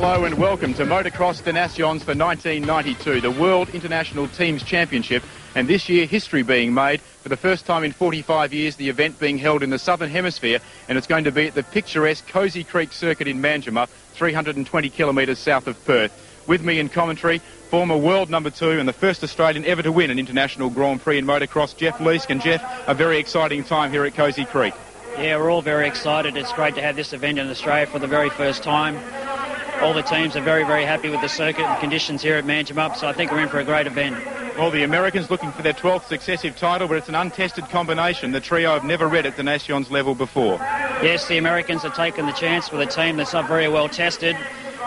Hello and welcome to Motocross des Nations for 1992, the World International Teams Championship, and this year history being made. For the first time in 45 years, the event being held in the Southern Hemisphere, and it's going to be at the picturesque Cosy Creek Circuit in Manjimup, 320 kilometres south of Perth. With me in commentary, former world number 2 and the first Australian ever to win an international Grand Prix in motocross, Jeff Leask. And Jeff, a very exciting time here at Cosy Creek. Yeah, we're all very excited. It's great to have this event in Australia for the very first time. All the teams are very, very happy with the circuit and conditions here at Manjimup, so I think we're in for a great event. Well, the Americans looking for their 12th successive title, but it's an untested combination. The trio have never read at the Nations level before. Yes, the Americans have taken the chance with a team that's not very well tested,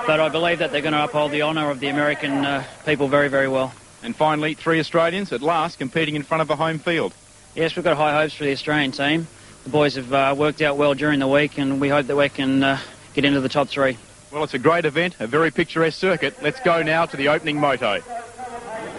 but I believe that they're going to uphold the honour of the American people very, very well. And finally, 3 Australians at last competing in front of a home field. Yes, we've got high hopes for the Australian team. The boys have worked out well during the week, and we hope that we can get into the top 3. Well, it's a great event, a very picturesque circuit. Let's go now to the opening moto.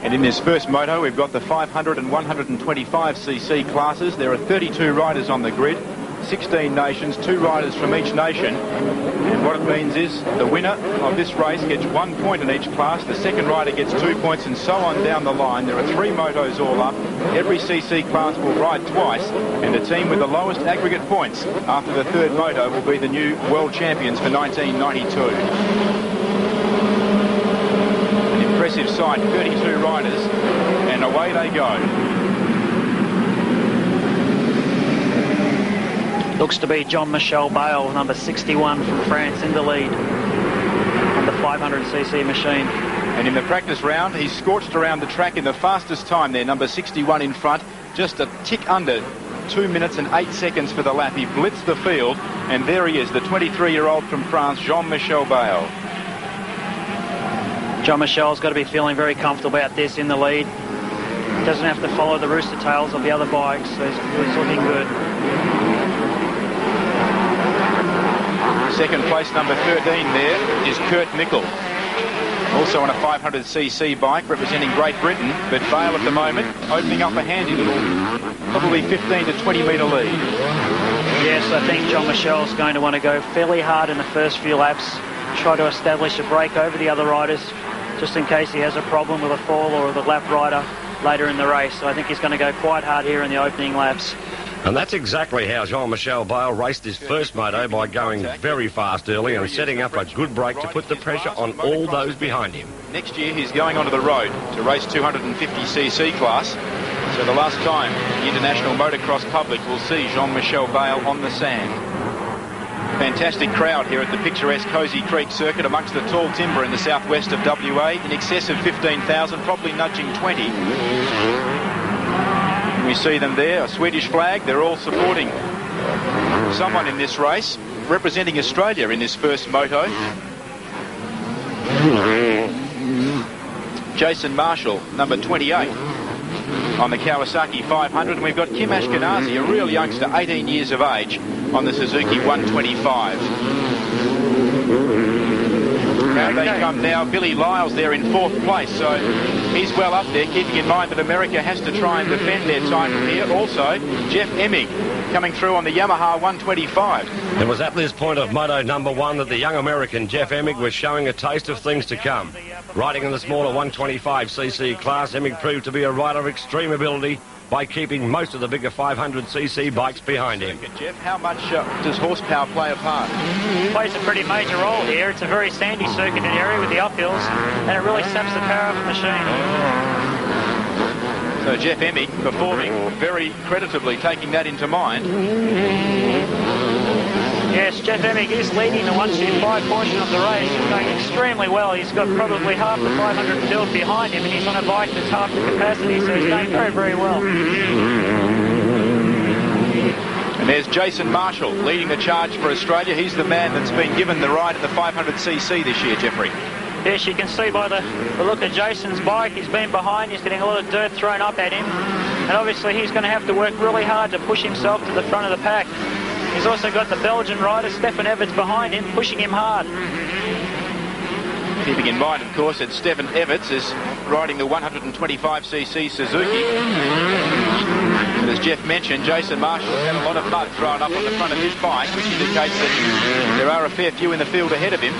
And in this first moto, we've got the 500 and 125cc classes. There are 32 riders on the grid, 16 nations, 2 riders from each nation. And what it means is the winner of this race gets 1 point in each class, the second rider gets 2 points, and so on down the line. There are 3 motos all up. Every CC class will ride twice, and the team with the lowest aggregate points after the third moto will be the new world champions for 1992. An impressive sight, 32 riders, and away they go. Looks to be Jean-Michel Bale, number 61 from France, in the lead on the 500cc machine. And in the practice round, he's scorched around the track in the fastest time there, number 61 in front, just a tick under 2 minutes and 8 seconds for the lap. He blitzed the field, and there he is, the 23-year-old from France, Jean-Michel Bale. Jean-Michel's got to be feeling very comfortable about this in the lead. Doesn't have to follow the rooster tails of the other bikes, so he's looking good. Second place, number 13 there, is Kurt Mickel. Also on a 500cc bike representing Great Britain, but Bale at the moment opening up a handy little, probably 15 to 20 metre lead. Yes, I think Jean-Michel's going to want to go fairly hard in the first few laps, try to establish a break over the other riders, just in case he has a problem with a fall or the lap rider later in the race. So I think he's going to go quite hard here in the opening laps. And that's exactly how Jean-Michel Bale raced his first moto, by going very fast early and setting up a good break to put the pressure on all those behind him. Next year he's going onto the road to race 250cc class. So the last time the international motocross public will see Jean-Michel Bale on the sand. Fantastic crowd here at the picturesque Cosy Creek Circuit amongst the tall timber in the southwest of WA, in excess of 15,000, probably nudging 20. We see them there, a Swedish flag. They're all supporting someone in this race, representing Australia in this first moto. Jason Marshall, number 28, on the Kawasaki 500. And we've got Kim Ashkenazi, a real youngster, 18 years of age, on the Suzuki 125. Round they come now. Billy Lyle's there in 4th place, so he's well up there, keeping in mind that America has to try and defend their title here. Also, Jeff Emig coming through on the Yamaha 125. It was at this point of moto number 1 that the young American Jeff Emig was showing a taste of things to come. Riding in the smaller 125cc class, Emig proved to be a rider of extreme ability by keeping most of the bigger 500cc bikes behind him. Jeff, how much does horsepower play a part? It plays a pretty major role here. It's a very sandy circuit area with the uphills, and it really saps the power of the machine. So Jeff Emig performing very creditably, taking that into mind. Yes, Jeff Emig is leading the 125 portion of the race. He's going extremely well. He's got probably half the 500 build behind him, and he's on a bike that's half the capacity, so he's going very, very well. And there's Jason Marshall leading the charge for Australia. He's the man that's been given the ride at the 500cc this year, Jeffrey. Yes, you can see by the look of Jason's bike, he's been behind, he's getting a lot of dirt thrown up at him. And obviously he's going to have to work really hard to push himself to the front of the pack. He's also got the Belgian rider, Stefan Everts, behind him, pushing him hard. Keeping in mind, of course, that Stefan Everts is riding the 125cc Suzuki. And as Jeff mentioned, Jason Marshall has had a lot of mud thrown up on the front of his bike, which indicates that there are a fair few in the field ahead of him.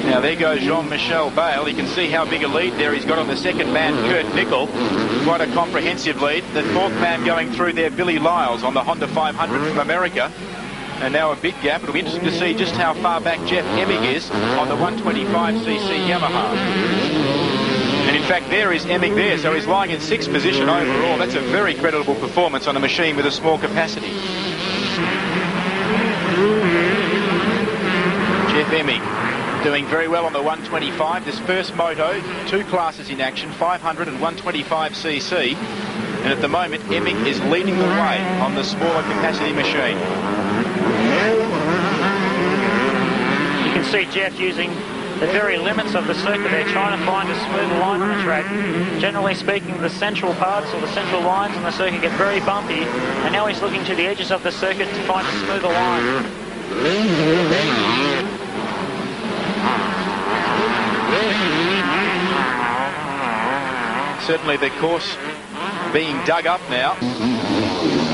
Now there goes Jean-Michel Bale. You can see how big a lead there he's got on the second man, Kurt Nickel. Quite a comprehensive lead. The fourth man going through there, Billy Lyles on the Honda 500 from America. And now a big gap. It'll be interesting to see just how far back Jeff Emig is on the 125cc Yamaha. And in fact, there is Emig there, so he's lying in 6th position overall. That's a very creditable performance on a machine with a small capacity. Jeff Emig doing very well on the 125. This first moto, 2 classes in action, 500 and 125cc. And at the moment, Emig is leading the way on the smaller capacity machine. You can see Jeff using the very limits of the circuit there, trying to find a smooth line on the track. Generally speaking, the central parts or the central lines on the circuit get very bumpy, and now he's looking to the edges of the circuit to find a smoother line. Certainly the course being dug up now.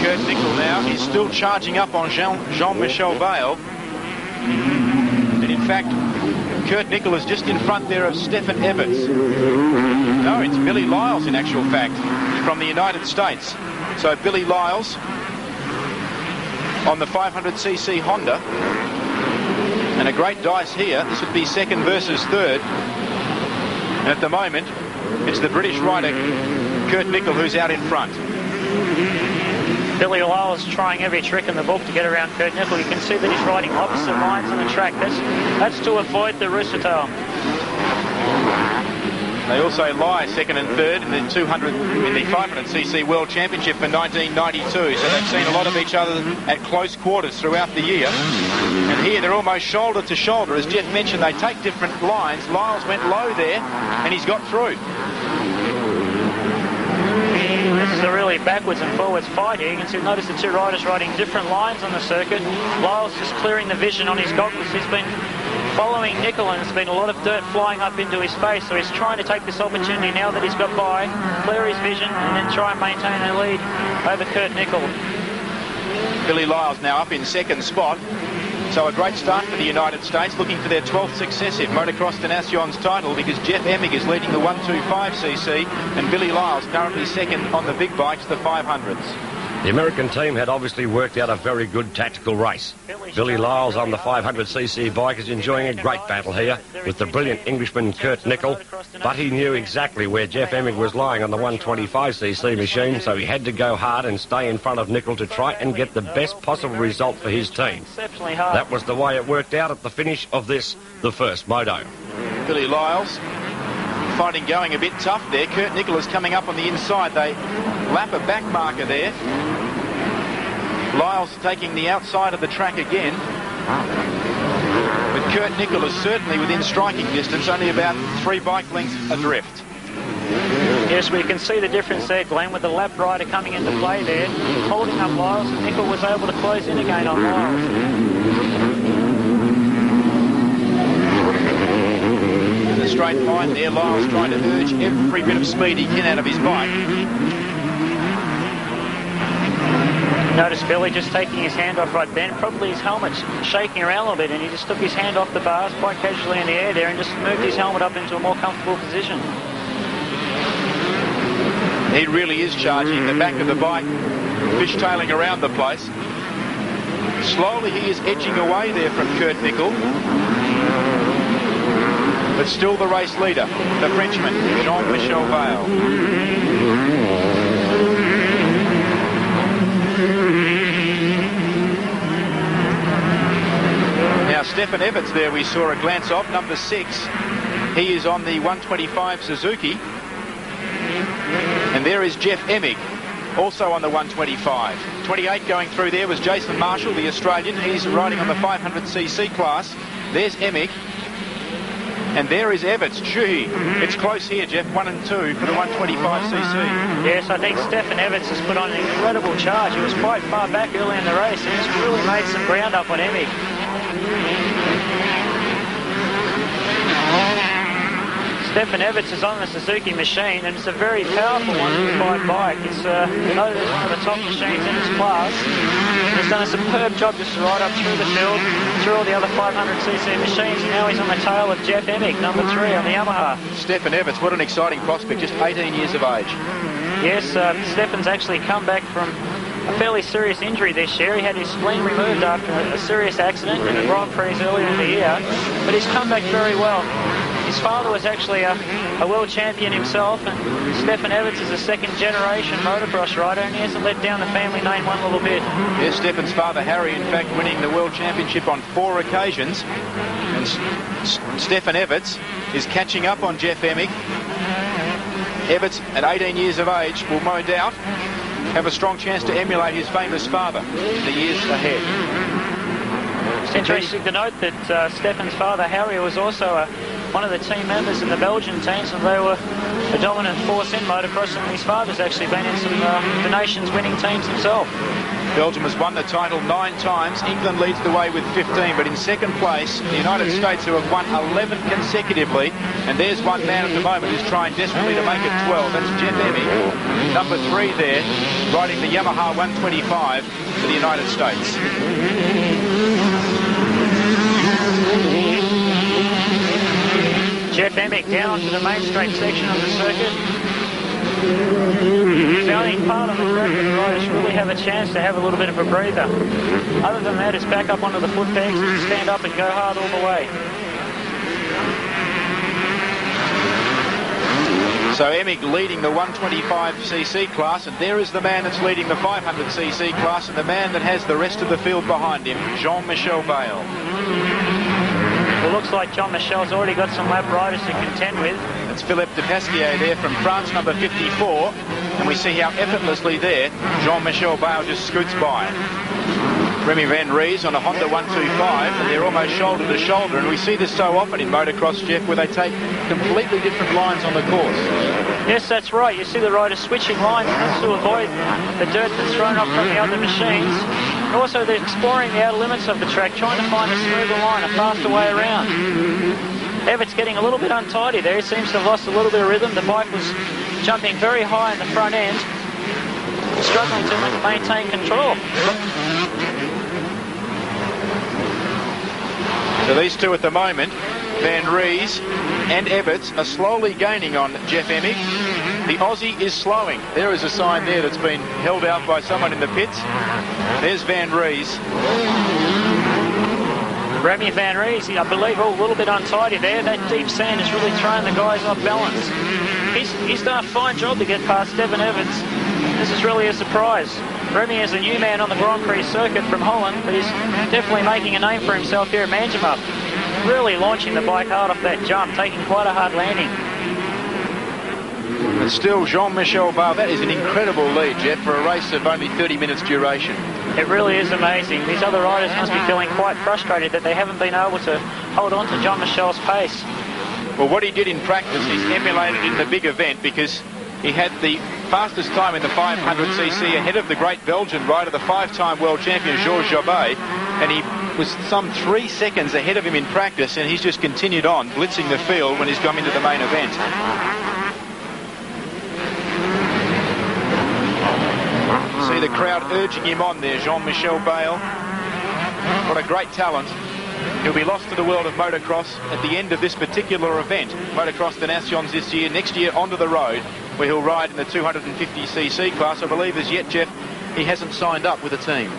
Kurt Nickel now is still charging up on Jean-Michel Bale. And in fact, Kurt Nickel is just in front there of Stefan Everts. No, it's Billy Lyles in actual fact, from the United States. So Billy Lyles on the 500cc Honda. And a great dice here. This would be second versus third. And at the moment, it's the British rider, Kurt Nickel, who's out in front. Billy Lyles trying every trick in the book to get around Kurt Nickel. You can see that he's riding opposite lines on the track. That's to avoid the rooster tail. They also lie second and third in the 500cc World Championship for 1992. So they've seen a lot of each other at close quarters throughout the year. And here they're almost shoulder to shoulder. As Jeff mentioned, they take different lines. Lyles went low there, and he's got through. This is a really backwards and forwards fight here. You can notice the two riders riding different lines on the circuit. Lyles just clearing the vision on his goggles. He's been following Nickel, and there's been a lot of dirt flying up into his face, so he's trying to take this opportunity now that he's got by, clear his vision, and then try and maintain a lead over Kurt Nickel. Billy Lyles now up in second spot. So a great start for the United States, looking for their 12th successive Motocross des Nations title, because Jeff Emig is leading the 125cc and Billy Lyles currently second on the big bikes, the 500s. The American team had obviously worked out a very good tactical race. Billy Lyles on the 500cc bike is enjoying a great battle here with the brilliant Englishman Kurt Nickel, but he knew exactly where Jeff Emig was lying on the 125cc machine, so he had to go hard and stay in front of Nickel to try and get the best possible result for his team. That was the way it worked out at the finish of this, the first moto. Billy Lyles finding going a bit tough there. Kurt Nickel is coming up on the inside. They lap a back marker there. Lyles taking the outside of the track again. But Kurt Nickel is certainly within striking distance, only about 3 bike lengths adrift. Yes, we can see the difference there, Glenn, with the lap rider coming into play there, holding up Lyles, and Nickel was able to close in again on Lyles. In the straight line there, Lyles trying to urge every bit of speed he can out of his bike. Notice Billy just taking his hand off right then. Probably his helmet's shaking around a little bit, and he just took his hand off the bars quite casually in the air there and just moved his helmet up into a more comfortable position. He really is charging the back of the bike, fishtailing around the place. Slowly he is edging away there from Kurt Nickel. But still the race leader, the Frenchman, Jean-Michel Bale. Now Stefan Everts there we saw a glance of, number 6. He is on the 125 Suzuki. And there is Jeff Emig, also on the 125. 28 going through there was Jason Marshall, the Australian. He's riding on the 500cc class. There's Emig. And there is Everts. Gee, it's close here, Jeff. 1 and 2 for the 125cc. Yes, I think Stefan Everts has put on an incredible charge. He was quite far back early in the race, and he's really made some ground up on Emig. Stefan Everts is on the Suzuki machine, and it's a very powerful 125 bike. It's noted as one of the top machines in its class. He's done a superb job just right up through the field, through all the other 500cc machines, and now he's on the tail of Jeff Emig, number 3 on the Yamaha. Stefan Everts, what an exciting prospect, just 18 years of age. Yes, Stefan's actually come back from a fairly serious injury this year. He had his spleen removed after a serious accident in the Grand Prix earlier in the year, but he's come back very well. His father was actually a world champion himself, and Stefan Everts is a second-generation motocross rider, and he hasn't let down the family name one little bit. Yes, Stefan's father, Harry, in fact, winning the World Championship on 4 occasions. And Stefan Everts is catching up on Jeff Emig. Everts, at 18 years of age, will no doubt have a strong chance to emulate his famous father in the years ahead. It's interesting to note that Stefan's father, Harry, was also one of the team members in the Belgian teams, and they were a dominant force in motocross, and his father's actually been in some of the nation's winning teams himself. Belgium has won the title 9 times. England leads the way with 15, but in second place, the United States, who have won 11 consecutively, and there's one man at the moment who's trying desperately to make it 12. That's Jeff Emig, number 3 there, riding the Yamaha 125 for the United States. Jeff Emig down to the main straight section of the circuit. It's the only part of the track where the riders really have a chance to have a little bit of a breather. Other than that, it's back up onto the foot pegs and stand up and go hard all the way. So Emig leading the 125cc class, and there is the man that's leading the 500cc class, and the man that has the rest of the field behind him, Jean-Michel Bayle. It looks like Jean-Michel's already got some lap riders to contend with. It's Philippe de Pasquier there from France, number 54, and we see how effortlessly there Jean-Michel Bayle just scoots by. Remy Van Ries on a Honda 125, and they're almost shoulder to shoulder, and we see this so often in motocross, Jeff, where they take completely different lines on the course. Yes, that's right. You see the riders switching lines, and that's to avoid the dirt that's thrown off from the other machines. And also, they're exploring the outer limits of the track, trying to find a smoother line, a faster way around. Everett's getting a little bit untidy there. He seems to have lost a little bit of rhythm. The bike was jumping very high in the front end, struggling to maintain control. So these two at the moment, Van Ries and Everts, are slowly gaining on Jeff Emig. The Aussie is slowing. There is a sign there that's been held out by someone in the pits. There's Van Ries. Remy Van Ries, I believe, a little bit untidy there. That deep sand has really thrown the guys off balance. He's done a fine job to get past Stefan Everts. This is really a surprise. Remy is a new man on the Grand Prix circuit from Holland, but he's definitely making a name for himself here at Manjimup. Really launching the bike hard off that jump, taking quite a hard landing. But still, Jean-Michel Bayle, that is an incredible lead, Jeff, for a race of only 30 minutes duration. It really is amazing. These other riders must be feeling quite frustrated that they haven't been able to hold on to Jean-Michel's pace. Well, what he did in practice, he's emulated in the big event, because he had the fastest time in the 500cc ahead of the great Belgian rider, the 5-time world champion Georges Jobet, and he was some 3 seconds ahead of him in practice, and he's just continued on blitzing the field when he's come into the main event. See the crowd urging him on there, Jean-Michel Bayle. What a great talent. He'll be lost to the world of motocross at the end of this particular event, Motocross des Nations this year. Next year, onto the road, where he'll ride in the 250cc class. I believe as yet, Jeff, he hasn't signed up with a team.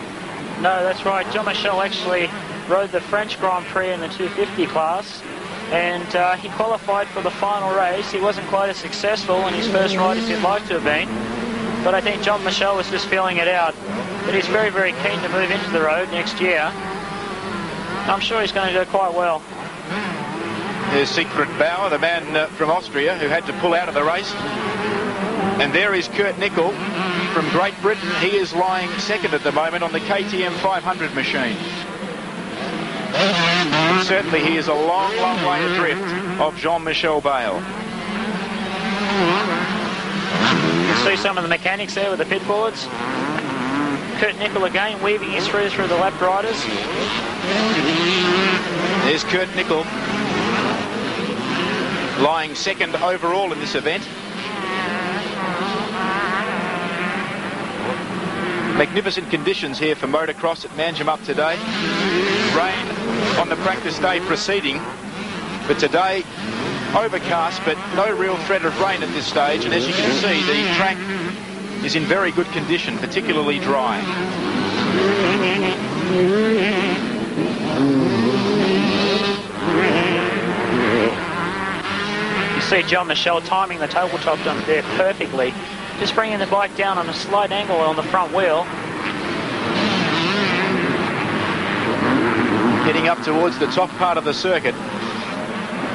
No, that's right. Jean-Michel actually rode the French Grand Prix in the 250 class, and he qualified for the final race. He wasn't quite as successful in his first ride as he'd like to have been, but I think Jean-Michel was just feeling it out. But he's very, very keen to move into the road next year. I'm sure he's going to do quite well. There's Siegfried Bauer, the man from Austria who had to pull out of the race. And there is Kurt Nickel from Great Britain. He is lying second at the moment on the KTM 500 machine. And certainly he is a long, long way adrift of Jean-Michel Bayle. You can see some of the mechanics there with the pit boards. Kurt Nickel again weaving his way through the lap riders. There's Kurt Nickel, lying second overall in this event. Magnificent conditions here for motocross at Manjimup today. Rain on the practice day preceding, but today overcast, but no real threat of rain at this stage. And as you can see, the track is in very good condition, particularly dry. You see John Michelle timing the tabletop jump there perfectly. Just bringing the bike down on a slight angle on the front wheel. Heading up towards the top part of the circuit.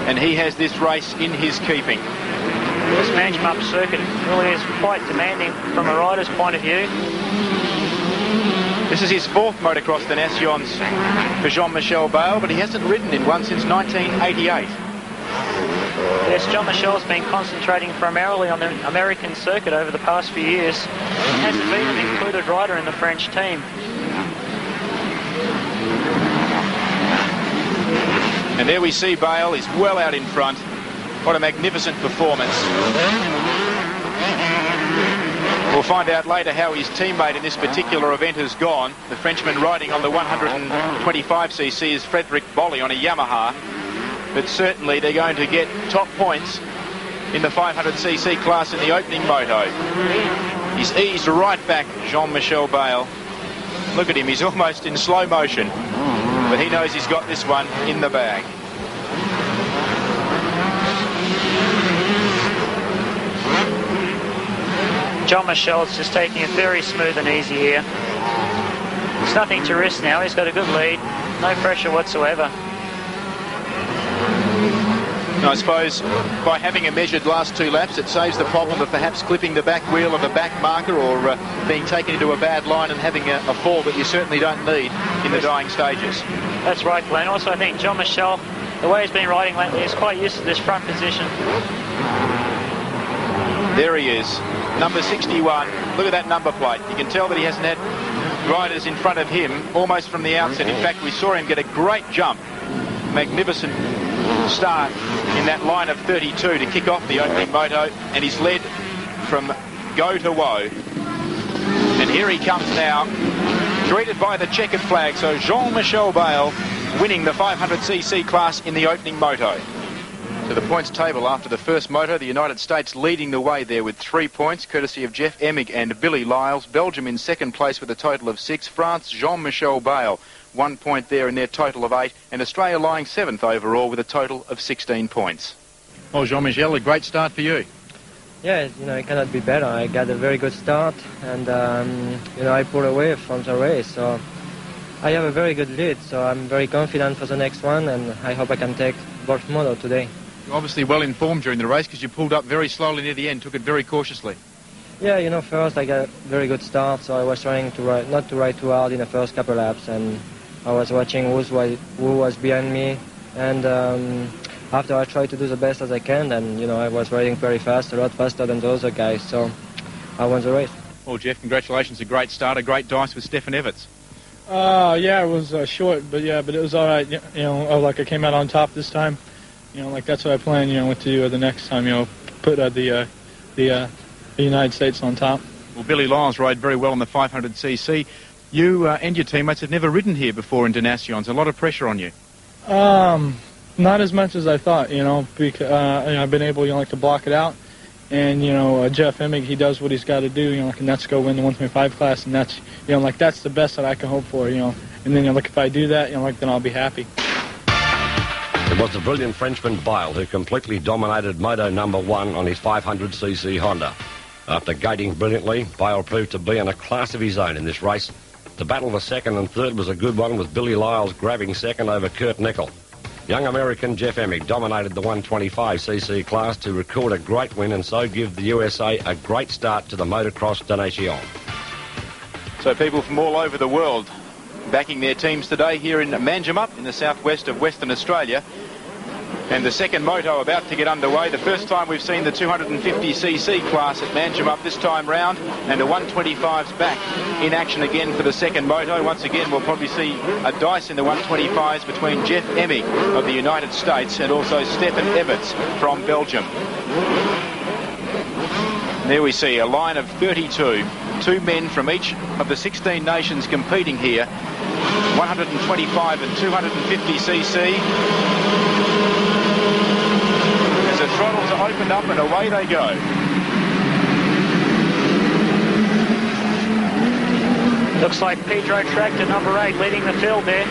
And he has this race in his keeping. This Manjimup circuit really is quite demanding from a rider's point of view. This is his fourth motocross de nations for Jean-Michel Bale, but he hasn't ridden in one since 1988. Yes, John Michel's been concentrating primarily on the American circuit over the past few years. He hasn't been an included rider in the French team. And there we see Bale is well out in front. What a magnificent performance. We'll find out later how his teammate in this particular event has gone. The Frenchman riding on the 125cc is Frederic Bolly on a Yamaha. But certainly they're going to get top points in the 500cc class in the opening moto. He's eased right back, Jean-Michel Bale. Look at him, he's almost in slow motion. But he knows he's got this one in the bag. John Michel's just taking it very smooth and easy here. There's nothing to risk now, he's got a good lead. No pressure whatsoever. I suppose by having a measured last two laps, it saves the problem of perhaps clipping the back wheel of a back marker or being taken into a bad line and having a fall that you certainly don't need in the dying stages. That's right, Glenn. Also, I think John Michel, the way he's been riding lately, is quite used to this front position. There he is, number 61. Look at that number plate. You can tell that he hasn't had riders in front of him almost from the outset. In fact, we saw him get a great jump. Magnificent start in that line of 32 to kick off the opening moto, and he's led from go to woe. And here he comes now, greeted by the checkered flag. So Jean-Michel Bale winning the 500cc class in the opening moto. To the points table after the first moto, the United States leading the way there with 3 points, courtesy of Jeff Emig and Billy Lyles. Belgium in second place with a total of 6. France, Jean-Michel Bale, 1 point there in their total of 8. And Australia lying 7th overall with a total of 16 points. Well, Jean-Michel, a great start for you. Yeah, it cannot be better. I got a very good start, and, I pulled away from the race. So I have a very good lead, so I'm very confident for the next one, and I hope I can take both moto today. You're obviously well informed during the race because you pulled up very slowly near the end, took it very cautiously. Yeah, first I got a very good start, so I was trying to ride, not to ride too hard in the first couple laps, and I was watching who was behind me, and after I tried to do the best as I can, and I was riding very fast, a lot faster than the other guys, so I won the race. Well, Jeff, congratulations, a great start, a great dice with Stefan Everts. Yeah, it was short, but it was all right. Like I came out on top this time. That's what I plan, to do the next time, put the United States on top. Well, Billy Lyles rode very well on the 500cc. You and your teammates have never ridden here before in Denations. A lot of pressure on you. Not as much as I thought, because I've been able, to block it out. And, Jeff Emig, he does what he's got to do, and that's go win the 125 class. And that's, that's the best that I can hope for, And then, if I do that, then I'll be happy. It was the brilliant Frenchman Bale who completely dominated Moto number 1 on his 500cc Honda. After gating brilliantly, Bale proved to be in a class of his own in this race. The battle for second and third was a good one, with Billy Lyles grabbing second over Kurt Nickel. Young American Jeff Emig dominated the 125cc class to record a great win and so give the USA a great start to the Motocross de Nations. So people from all over the world backing their teams today here in Manjimup in the southwest of Western Australia. And the second moto about to get underway. The first time we've seen the 250cc class at Manjimup this time round, and the 125's back in action again for the second moto. Once again, we'll probably see a dice in the 125s between Jeff Emig of the United States and also Stefan Everts from Belgium. There we see a line of 32 2 men from each of the 16 nations competing here. 125 and 250 cc. As the throttles are opened up and away they go. Looks like Pedro Tractor, number 8, leading the field there.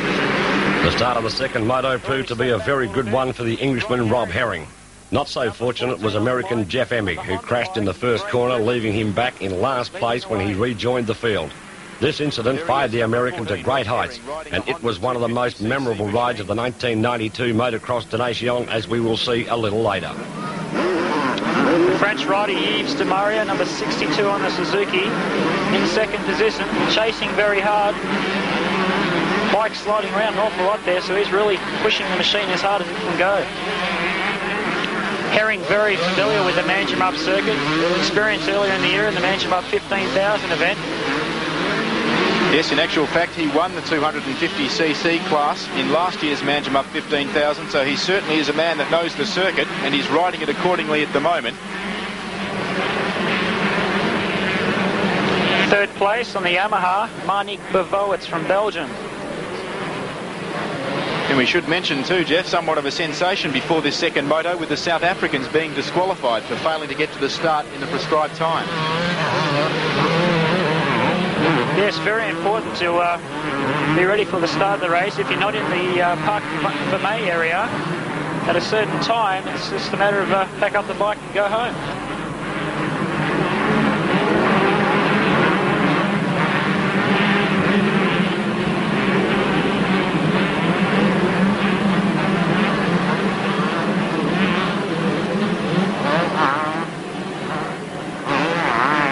The start of the second moto proved to be a very good one for the Englishman Rob Herring. Not so fortunate was American Jeff Emig, who crashed in the first corner, leaving him back in last place when he rejoined the field. This incident fired the American to great heights, and it was one of the most memorable rides of the 1992 Motocross de Nation, as we will see a little later. The French rider Yves de Maria, number 62 on the Suzuki, in second position, chasing very hard. Bike sliding around an awful lot there, so he's really pushing the machine as hard as it can go. Herring very familiar with the Manjimup circuit, experienced earlier in the year in the Manjimup 15,000 event. Yes, in actual fact, he won the 250cc class in last year's Manjimup 15,000, so he certainly is a man that knows the circuit, and he's riding it accordingly at the moment. Third place on the Yamaha, Marnik Bavowitz from Belgium. And we should mention too, Jeff, somewhat of a sensation before this second moto, with the South Africans being disqualified for failing to get to the start in the prescribed time. Yes, very important to be ready for the start of the race. If you're not in the Parc Vermeil area at a certain time, it's just a matter of pack up the bike and go home.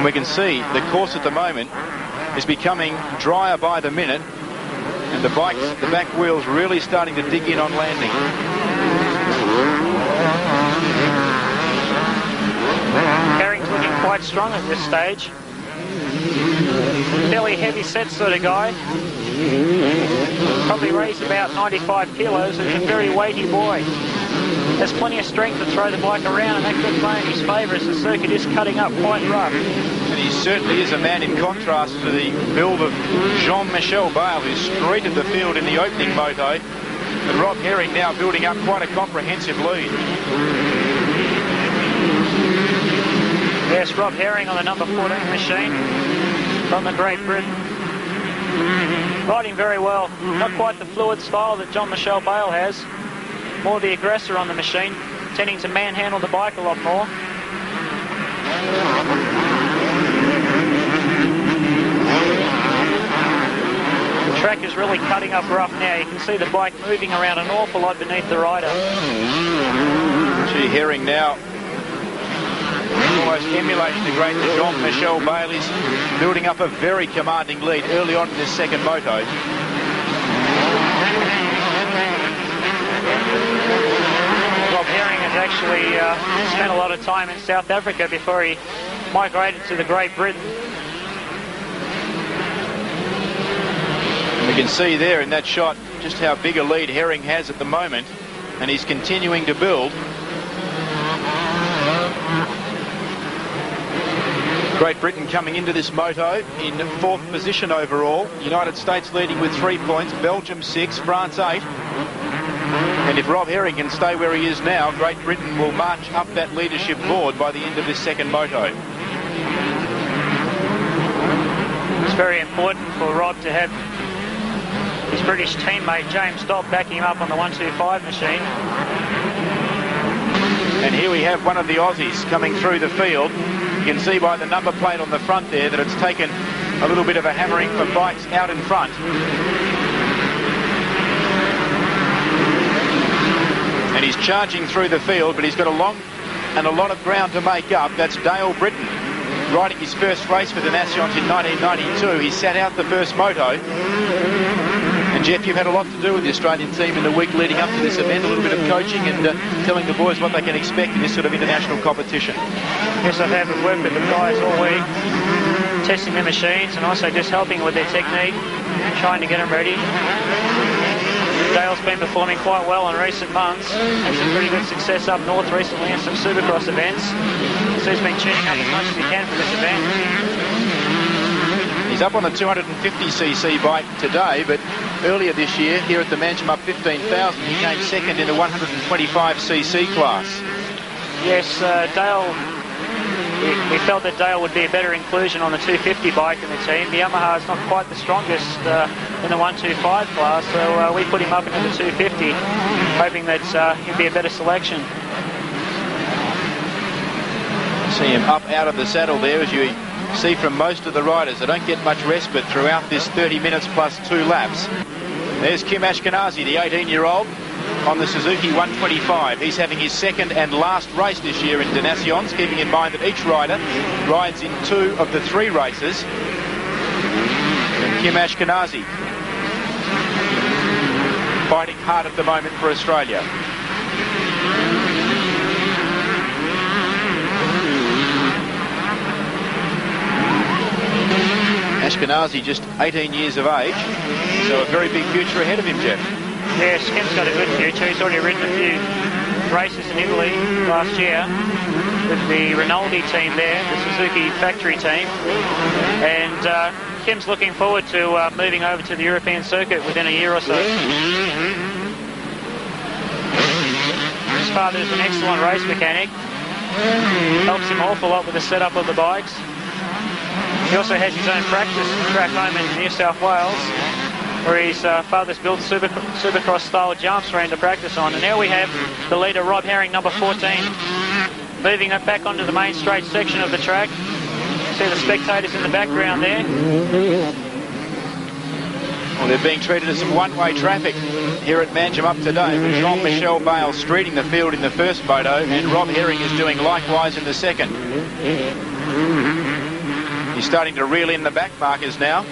We can see the course at the moment is becoming drier by the minute, and the back wheel's really starting to dig in on landing. Herring's looking quite strong at this stage. Fairly heavy set sort of guy. Probably weighs about 95 kilos. He's a very weighty boy. Has plenty of strength to throw the bike around, and that could play in his favour as the circuit is cutting up quite rough. And he certainly is a man in contrast to the build of Jean-Michel Bale, who streeted the field in the opening moto. And Rob Herring now building up quite a comprehensive lead. Yes, Rob Herring on the number 14 machine from the Great Britain. Riding very well. Not quite the fluid style that Jean-Michel Bale has. More the aggressor on the machine, tending to manhandle the bike a lot more. The track is really cutting up rough now. You can see the bike moving around an awful lot beneath the rider. Gee, Herring now almost emulating the great Jean-Michel Bale. Is building up a very commanding lead early on in this second moto. Rob Herring has actually spent a lot of time in South Africa before he migrated to the Great Britain. We can see there in that shot just how big a lead Herring has at the moment, and he's continuing to build. Great Britain coming into this moto in 4th position overall. United States leading with 3 points, Belgium 6, France 8. And if Rob Herring can stay where he is now, Great Britain will march up that leadership board by the end of this second moto. It's very important for Rob to have his British teammate James Dobb backing him up on the 125 machine. And here we have one of the Aussies coming through the field. You can see by the number plate on the front there that it's taken a little bit of a hammering for bikes out in front. And he's charging through the field, but he's got a long and a lot of ground to make up. That's Dale Britton, riding his first race for the Nations in 1992. He sat out the first moto. And Jeff, you've had a lot to do with the Australian team in the week leading up to this event, a little bit of coaching and telling the boys what they can expect in this sort of international competition. Yes, I have worked with the guys all week, testing their machines and also just helping with their technique, trying to get them ready. Dale's been performing quite well in recent months. Had some pretty good success up north recently in some Supercross events. So he's been tuning up as much as he can for this event. He's up on the 250cc bike today, but earlier this year, here at the Manjimup 15,000, he came second in the 125cc class. Yes, Dale, we felt that Dale would be a better inclusion on the 250 bike in the team. The Yamaha is not quite the strongest in the 125 class, so we put him up into the 250, hoping that he'd be a better selection. See him up out of the saddle there, as you see from most of the riders. They don't get much respite throughout this 30 minutes plus 2 laps. There's Kim Ashkenazi, the 18-year-old, on the Suzuki 125. He's having his second and last race this year in Donations, keeping in mind that each rider rides in 2 of the 3 races. And Kim Ashkenazi fighting hard at the moment for Australia. Ashkenazi just 18 years of age, so a very big future ahead of him, Jeff. Yes, Kim's got a good future. He's already ridden a few races in Italy last year with the Rinaldi team there, the Suzuki factory team. And Kim's looking forward to moving over to the European circuit within a year or so. His father is an excellent race mechanic. Helps him an awful lot with the setup of the bikes. He also has his own practice track home in New South Wales, where his father's built Supercross style jumps for him to practice on. And now we have the leader, Rob Herring, number 14, moving it back onto the main straight section of the track. See the spectators in the background there. Well, they're being treated as some one-way traffic here at Manjimup today, with Jean-Michel Bale streeting the field in the first moto, and Rob Herring is doing likewise in the second. He's starting to reel in the back markers now.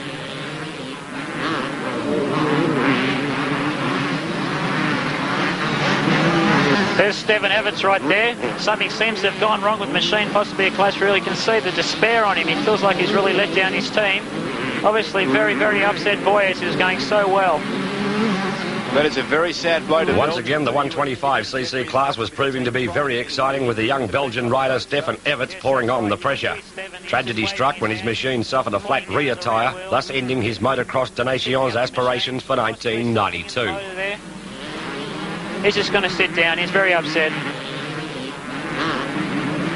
There's Stephen Evans right there. Something seems to have gone wrong with the machine, possibly a clash. Really can see the despair on him. He feels like he's really let down his team. Obviously very, very upset boy, as he was going so well. But it's a very sad blow to Once again, the 125cc class was proving to be very exciting, with the young Belgian rider Stefan Everts pouring on the pressure. Tragedy struck when his machine suffered a flat rear tyre, thus ending his Motocross Donations aspirations for 1992. He's just going to sit down. He's very upset.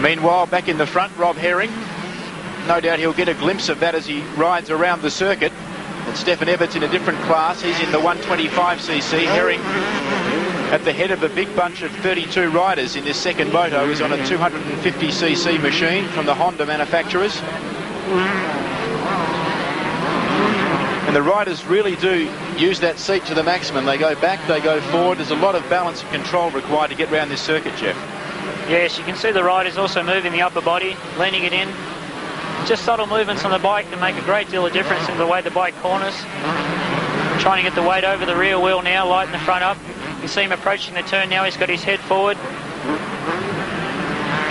Meanwhile, back in the front, Rob Herring. No doubt he'll get a glimpse of that as he rides around the circuit. And Stefan Everts in a different class. He's in the 125cc. Herring at the head of a big bunch of 32 riders in this second moto is on a 250cc machine from the Honda manufacturers. And the riders really do use that seat to the maximum. They go back, they go forward. There's a lot of balance and control required to get around this circuit, Jeff. Yes, you can see the riders also moving the upper body, leaning it in. Just subtle movements on the bike can make a great deal of difference in the way the bike corners. Trying to get the weight over the rear wheel now, lighten the front up. You see him approaching the turn now. He's got his head forward.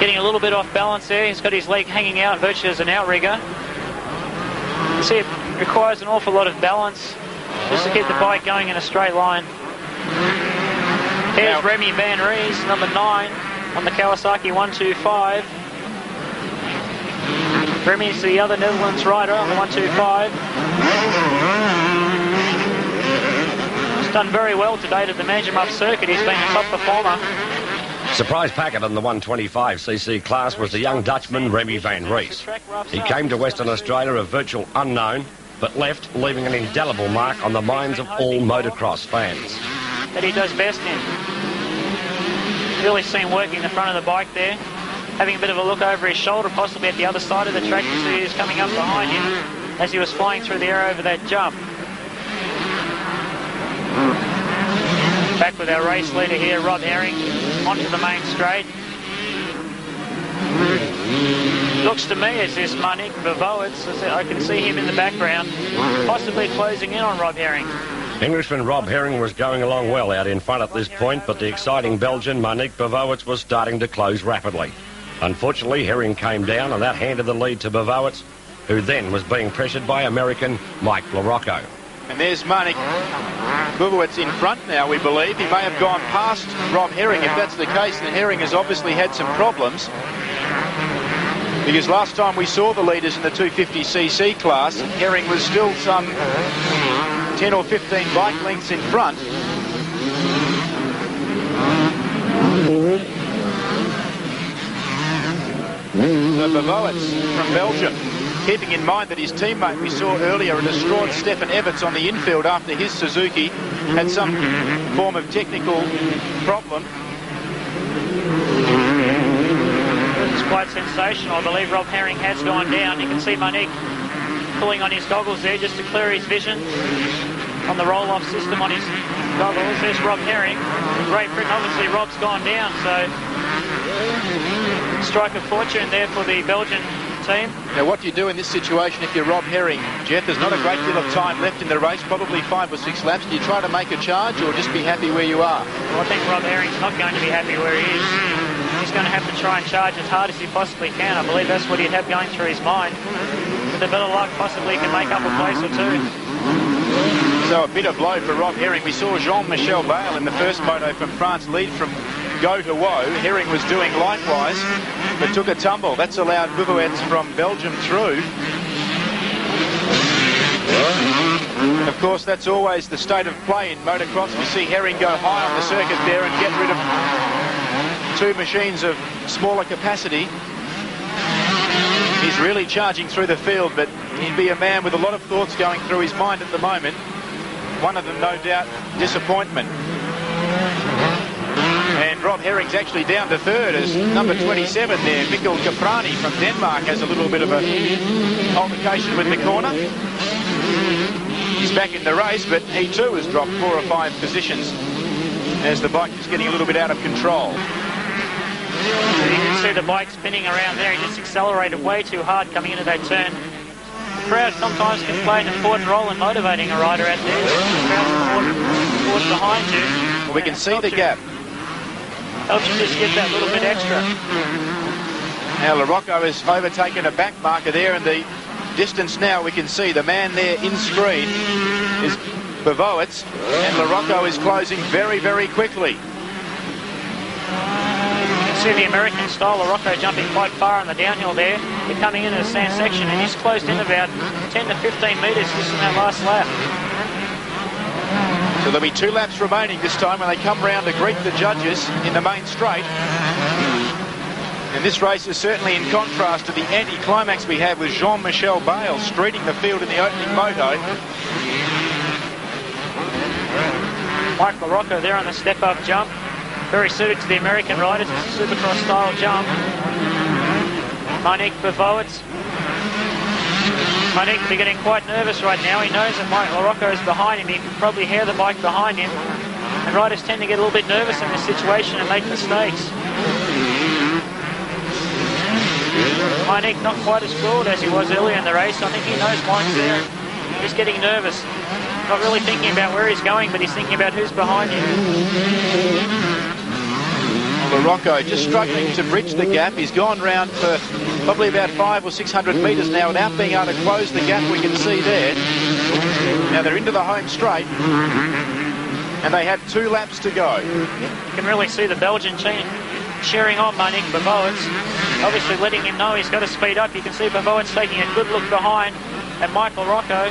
Getting a little bit off balance there. He's got his leg hanging out virtually as an outrigger. You see it requires an awful lot of balance just to keep the bike going in a straight line. Here's Remy Van Ries, number 9 on the Kawasaki 125. Remy's the other Netherlands rider on the 125. He's done very well to date at the Manjimup circuit. He's been a top performer. Surprise packet in the 125cc class was the young Dutchman Remy Van Ries. He came to Western Australia a virtual unknown, but left, leaving an indelible mark on the minds of all motocross fans. That he does best in. Really seen working the front of the bike there. Having a bit of a look over his shoulder, possibly at the other side of the track to see who's coming up behind him as he was flying through the air over that jump. Back with our race leader here, Rob Herring, onto the main straight. Looks to me as this Marnik Bavowitz, I can see him in the background, possibly closing in on Rob Herring. Englishman Rob Herring was going along well out in front at this point, but the exciting Belgian Marnik Bavowitz was starting to close rapidly. Unfortunately, Herring came down, and that handed the lead to Bavowitz, who then was being pressured by American Mike LaRocco. And there's Marnik Bavowitz in front now, we believe. He may have gone past Rob Herring. If that's the case, then Herring has obviously had some problems. Because last time we saw the leaders in the 250cc class, Herring was still some 10 or 15 bike lengths in front. So Bavowitz from Belgium, keeping in mind that his teammate we saw earlier, a distraught Stefan Everts on the infield after his Suzuki had some form of technical problem. It's quite sensational. I believe Rob Herring has gone down. You can see Monique pulling on his goggles there just to clear his vision on the roll-off system on his goggles. There's Rob Herring. Great Britain. Obviously Rob's gone down, so strike of fortune there for the Belgian team. Now what do you do in this situation if you're Rob Herring, Jeff? There's not a great deal of time left in the race, probably 5 or 6 laps. Do you try to make a charge or just be happy where you are? Well, I think Rob Herring's not going to be happy where he is. He's going to have to try and charge as hard as he possibly can. I believe that's what he'd have going through his mind. With a bit of luck, possibly he can make up a place or two. So a bitter blow for Rob Herring. We saw Jean-Michel Bale in the first moto from France lead from go to woe. Herring was doing likewise, but took a tumble. That's allowed Bavowitz from Belgium through. Of course, that's always the state of play in motocross. We see Herring go high on the circuit there and get rid of 2 machines of smaller capacity. He's really charging through the field, but he'd be a man with a lot of thoughts going through his mind at the moment. One of them, no doubt, disappointment. And Rob Herring's actually down to third as number 27 there, Mikkel Caprani from Denmark, has a little bit of a altercation with the corner. He's back in the race, but he too has dropped 4 or 5 positions as the bike is getting a little bit out of control. You can see the bike spinning around there. He just accelerated way too hard coming into that turn. The crowd sometimes can play an important role in motivating a rider out there. The crowd support behind you. Well, we can see the gap. Helps you just get that little bit extra. Now LaRocco has overtaken a back marker there, and the distance now we can see the man there in screen is Bavowitz, and LaRocco is closing very, very quickly. See the American style LaRocco jumping quite far on the downhill there. They're coming into the sand section, and he's closed in about 10 to 15 metres just in that last lap. So there'll be 2 laps remaining this time when they come round to greet the judges in the main straight. And this race is certainly in contrast to the anti-climax we had with Jean-Michel Bale streeting the field in the opening moto. Mike LaRocco there on the step-up jump. Very suited to the American riders. It's a Supercross style jump. Monique Bavowitz. Monique will be getting quite nervous right now. He knows that Mike LaRocco is behind him. He can probably hear the bike behind him. And riders tend to get a little bit nervous in this situation and make mistakes. Monique not quite as cool as he was earlier in the race. I think he knows Mike's there. He's getting nervous. Not really thinking about where he's going, but he's thinking about who's behind him. LaRocco just struggling to bridge the gap. He's gone round for probably about 500 or 600 metres now without being able to close the gap we can see there. Now they're into the home straight, and they have 2 laps to go. You can really see the Belgian team cheering on Monique Bavowitz, obviously letting him know he's got to speed up. You can see Bavowitz taking a good look behind at Mike LaRocco,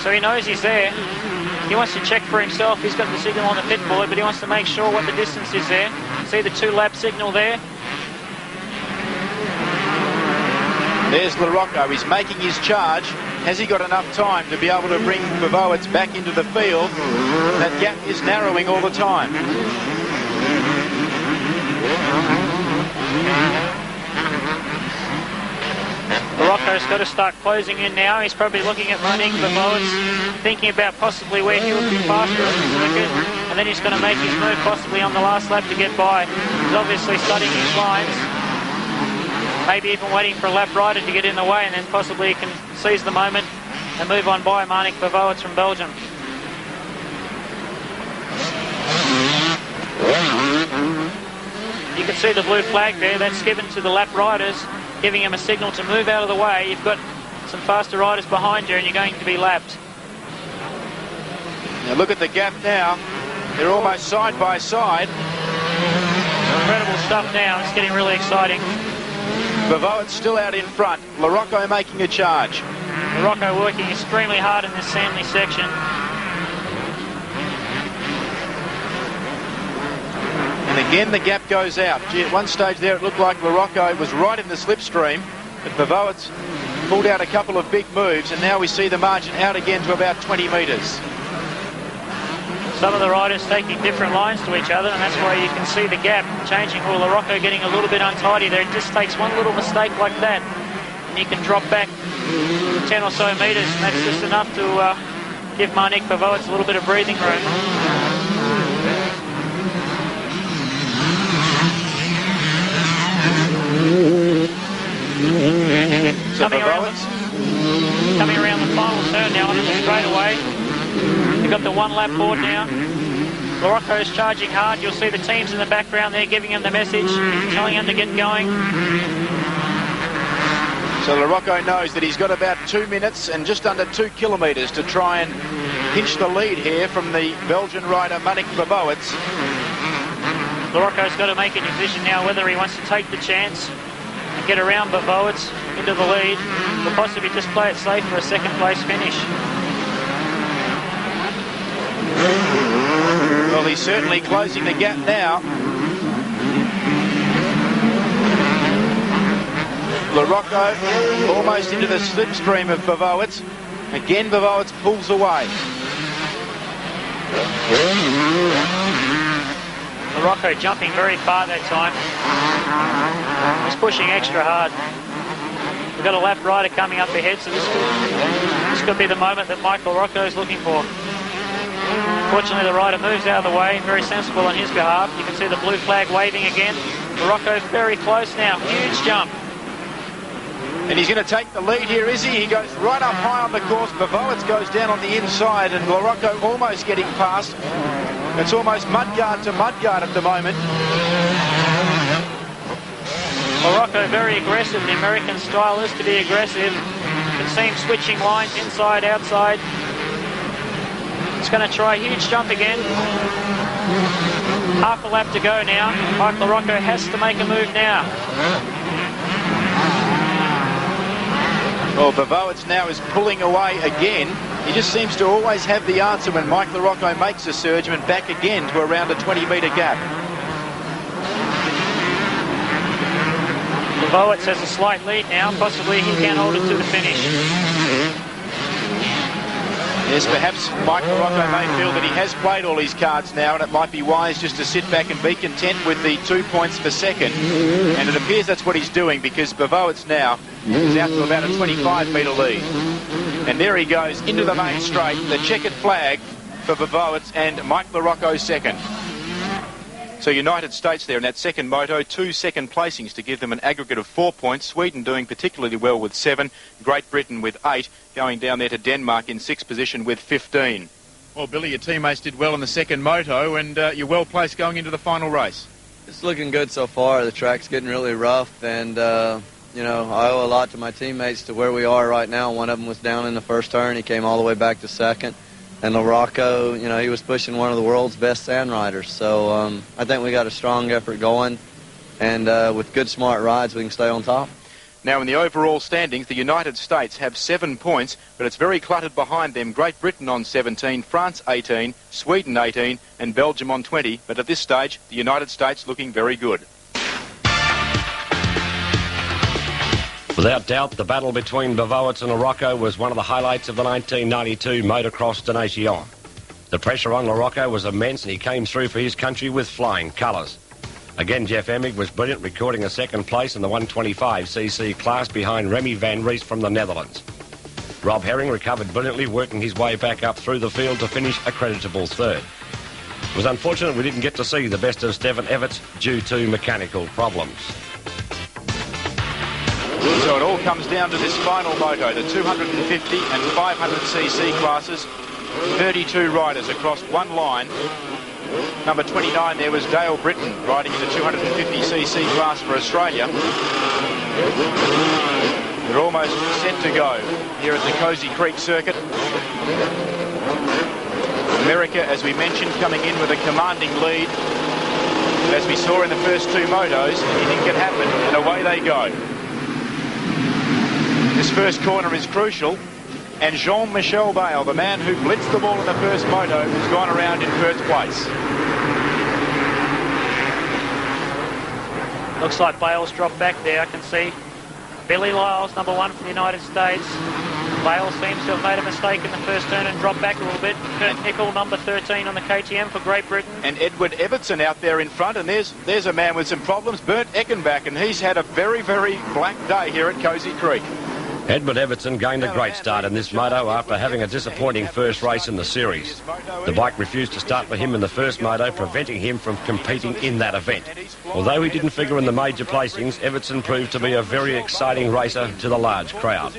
so he knows he's there. He wants to check for himself. He's got the signal on the pit board, but he wants to make sure what the distance is there. See the 2-lap signal there? There's LaRocco. He's making his charge. Has he got enough time to be able to bring Bavowitz back into the field? That gap is narrowing all the time. LaRocco's got to start closing in now. He's probably looking at Monique Bavowitz, thinking about possibly where he would be faster on the circuit, and then he's going to make his move possibly on the last lap to get by. He's obviously studying his lines, maybe even waiting for a lap rider to get in the way, and then possibly he can seize the moment and move on by Monique Bavowitz from Belgium. You can see the blue flag there. That's given to the lap riders, giving him a signal to move out of the way. You've got some faster riders behind you and you're going to be lapped. Now look at the gap now. They're almost side by side. Incredible stuff now. It's getting really exciting. Bavoit's still out in front. LaRocco making a charge. LaRocco working extremely hard in this Sandley section. And again the gap goes out. Gee, at one stage there it looked like LaRocco was right in the slipstream, but Bavoit's pulled out a couple of big moves, and now we see the margin out again to about 20 metres. Some of the riders taking different lines to each other, and that's why you can see the gap changing. Or LaRocco getting a little bit untidy there. It just takes one little mistake like that, and he can drop back 10 or so metres, and that's just enough to give Marnik Bavoit's a little bit of breathing room. So coming around the final turn now on the straightaway. They've got the one-lap board now. LaRocco's charging hard. You'll see the teams in the background there giving him the message, telling him to get going. So LaRocco knows that he's got about 2 minutes and just under 2 kilometres to try and pinch the lead here from the Belgian rider Marnik Bavoits. LaRocco's got to make a decision now whether he wants to take the chance and get around Bavoits into the lead, or possibly just play it safe for a second place finish. Well, he's certainly closing the gap now. LaRocco almost into the slipstream of Bavoits. Again, Bavoits pulls away. LaRocco jumping very far that time. He's pushing extra hard. We've got a lap rider coming up ahead, so this could be the moment that Mike LaRocco is looking for. Fortunately, the rider moves out of the way, very sensible on his behalf. You can see the blue flag waving again. LaRocco's very close now, huge jump. And he's going to take the lead here, is he? He goes right up high on the course. Bavoits goes down on the inside, and LaRocco almost getting past. It's almost mudguard to mudguard at the moment. LaRocco very aggressive. The American style is to be aggressive. You can see him switching lines inside, outside. He's going to try a huge jump again. Half a lap to go now. Mike LaRocco has to make a move now. Well, Bavoits now is pulling away again. He just seems to always have the answer when Mike LaRocco makes a surge and back again to around a 20-metre gap. Bavoits has a slight lead now. Possibly he can hold it to the finish. Yes, perhaps Mike LaRocco may feel that he has played all his cards now, and it might be wise just to sit back and be content with the 2 points for second. And it appears that's what he's doing, because Bavoits now is out to about a 25-metre lead. And there he goes into the main straight, the checkered flag for Bavoits and Mike LaRocco second. So United States there in that second moto, 2 second placings to give them an aggregate of 4 points. Sweden doing particularly well with 7. Great Britain with 8, going down there to Denmark in 6th position with 15. Well, Billy, your teammates did well in the second moto, and you're well placed going into the final race. It's looking good so far. The track's getting really rough, and you know, I owe a lot to my teammates to where we are right now. One of them was down in the first turn. He came all the way back to second. And LaRocco, you know, he was pushing one of the world's best sand riders. So I think we got a strong effort going. And with good, smart rides, we can stay on top. Now, in the overall standings, the United States have 7 points, but it's very cluttered behind them. Great Britain on 17, France 18, Sweden 18, and Belgium on 20. But at this stage, the United States looking very good. Without doubt, the battle between Bavoits and LaRocco was one of the highlights of the 1992 Motocross de Nation. The pressure on LaRocco was immense, and he came through for his country with flying colours. Again, Jeff Emig was brilliant, recording a second place in the 125cc class behind Remy van Ries from the Netherlands. Rob Herring recovered brilliantly, working his way back up through the field to finish a creditable third. It was unfortunate we didn't get to see the best of Stephen Everts due to mechanical problems. So it all comes down to this final moto, the 250 and 500cc classes. 32 riders across one line. Number 29 there was Dale Britton, riding in the 250cc class for Australia. They're almost set to go here at the Cozy Creek circuit. America, as we mentioned, coming in with a commanding lead. But as we saw in the first 2 motos, anything can happen, and away they go. This first corner is crucial. And Jean-Michel Bale, the man who blitzed the ball in the first moto, has gone around in first place. Looks like Bale's dropped back there, I can see. Billy Lyles, number 1 for the United States. Bale seems to have made a mistake in the first turn and dropped back a little bit. Kurt Nickel, number 13 on the KTM for Great Britain. And Edward Evertson out there in front, and there's a man with some problems, Bernd Eckenbach, and he's had a very, very black day here at Cozy Creek. Edward Everton gained a great start in this moto after having a disappointing first race in the series. The bike refused to start for him in the first moto, preventing him from competing in that event. Although he didn't figure in the major placings, Everton proved to be a very exciting racer to the large crowd.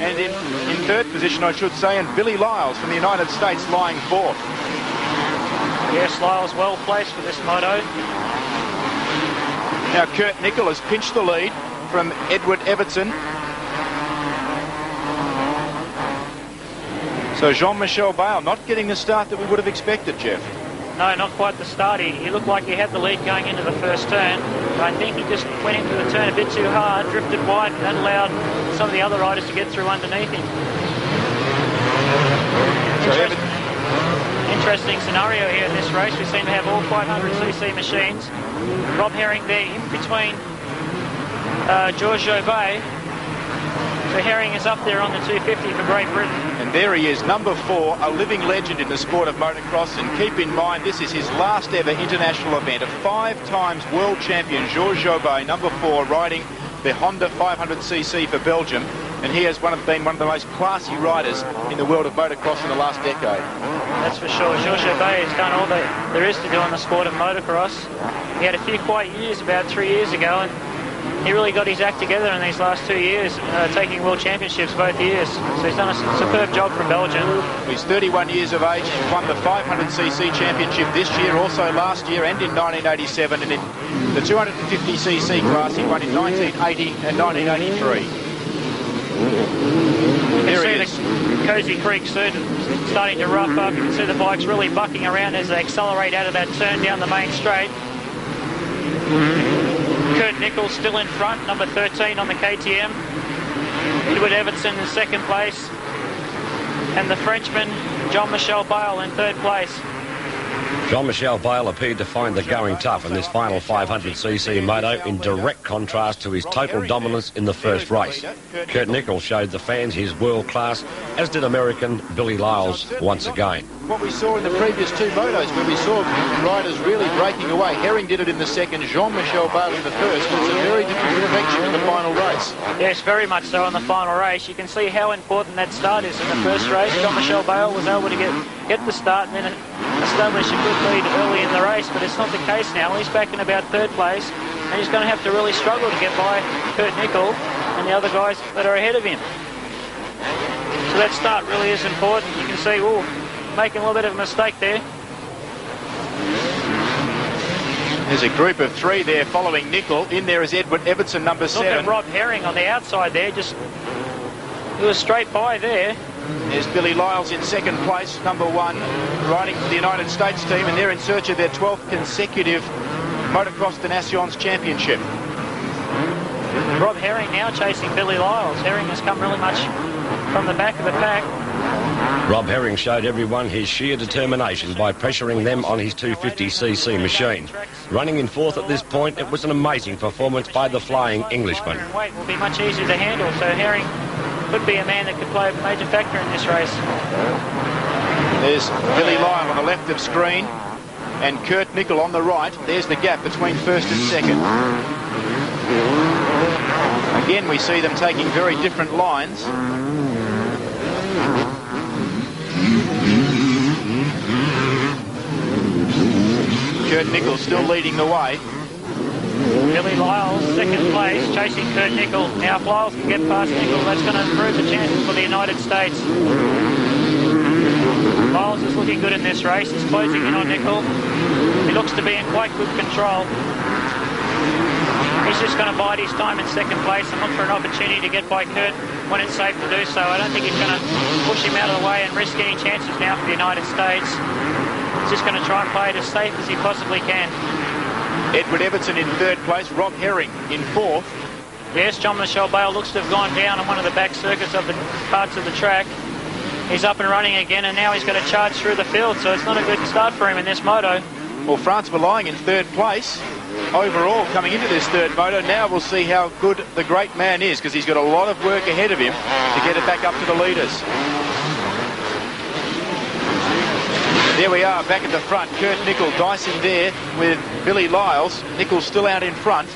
And in third position, I should say, and Billy Lyles from the United States lying fourth. Yes, Lyles well placed for this moto. Now Kurt Nickel has pinched the lead from Edward Everton. So Jean-Michel Bale not getting the start that we would have expected, Jeff. No, not quite the start. He looked like he had the lead going into the first turn. I think he just went into the turn a bit too hard, drifted wide, and that allowed some of the other riders to get through underneath him. Interesting scenario here in this race. We seem to have all 500cc machines. Rob Herring there in between George Jobet. So Herring is up there on the 250 for Great Britain. And there he is, number 4, a living legend in the sport of motocross. And keep in mind, this is his last ever international event. A 5 times world champion, Georges Jobet, number 4, riding the Honda 500cc for Belgium. And he has been one of the most classy riders in the world of motocross in the last decade. That's for sure. Georges Jobet has done all that there is to do in the sport of motocross. He had a few quiet years about 3 years ago, and he really got his act together in these last 2 years, taking world championships both years. So he's done a superb job for Belgium. He's 31 years of age. He's won the 500cc championship this year, also last year and in 1987. And in the 250cc class, he won in 1980 and 1983. You can see the Cozy Creek soon starting to rough up. You can see the bikes really bucking around as they accelerate out of that turn down the main straight. Kurt Nickel still in front, number 13 on the KTM. Edward Everton in second place. And the Frenchman, Jean-Michel Bale, in third place. Jean-Michel Bale appeared to find the going tough in this final 500cc moto, in direct contrast to his total dominance in the first race. Kurt Nickel showed the fans his world class, as did American Billy Lyles once again. What we saw in the previous 2 motos, where we saw riders really breaking away. Herring did it in the second, Jean-Michel Bale in the first. It's a very different reflection in the final race. Yes, very much so in the final race. You can see how important that start is in the first race. Jean-Michel Bale was able to get the start and then establish a good lead early in the race, but it's not the case now. He's back in about third place, and he's going to have to really struggle to get by Kurt Nickel and the other guys that are ahead of him. So that start really is important. You can see, making a little bit of a mistake there. There's a group of 3 there following Nickel. In there is Edward Everton, number 7. Look at Rob Herring on the outside there, he was straight by there. There's Billy Lyles in second place, number 1, riding for the United States team, and they're in search of their 12th consecutive Motocross des Nations championship. Rob Herring now chasing Billy Lyles. Herring has come really much from the back of the pack. Rob Herring showed everyone his sheer determination by pressuring them on his 250cc machine. Running in fourth at this point, it was an amazing performance by the flying Englishman. Weight will be much easier to handle, so Herring could be a man that could play a major factor in this race. There's Billy Lyle on the left of screen and Kurt Nickel on the right. There's the gap between first and second. Again, we see them taking very different lines. Kurt Nickel still leading the way. Billy Lyles, second place, chasing Kurt Nickel. Now if Lyles can get past Nickel, that's going to improve the chances for the United States. Lyles is looking good in this race. He's closing in on Nickel. He looks to be in quite good control. He's just going to bide his time in second place and look for an opportunity to get by Kurt when it's safe to do so. I don't think he's going to push him out of the way and risk any chances now for the United States. He's just going to try and play it as safe as he possibly can. Edward Everton in third place, Rob Herring in fourth. Yes, Jean-Michel Bale looks to have gone down on one of the back circuits of the parts of the track. He's up and running again, and now he's going to charge through the field, so it's not a good start for him in this moto. Well, Francois Lying in third place overall coming into this third moto. Now we'll see how good the great man is, because he's got a lot of work ahead of him to get it back up to the leaders. There we are, back at the front. Kurt Nichol dicing there with Billy Lyles. Nichol's still out in front.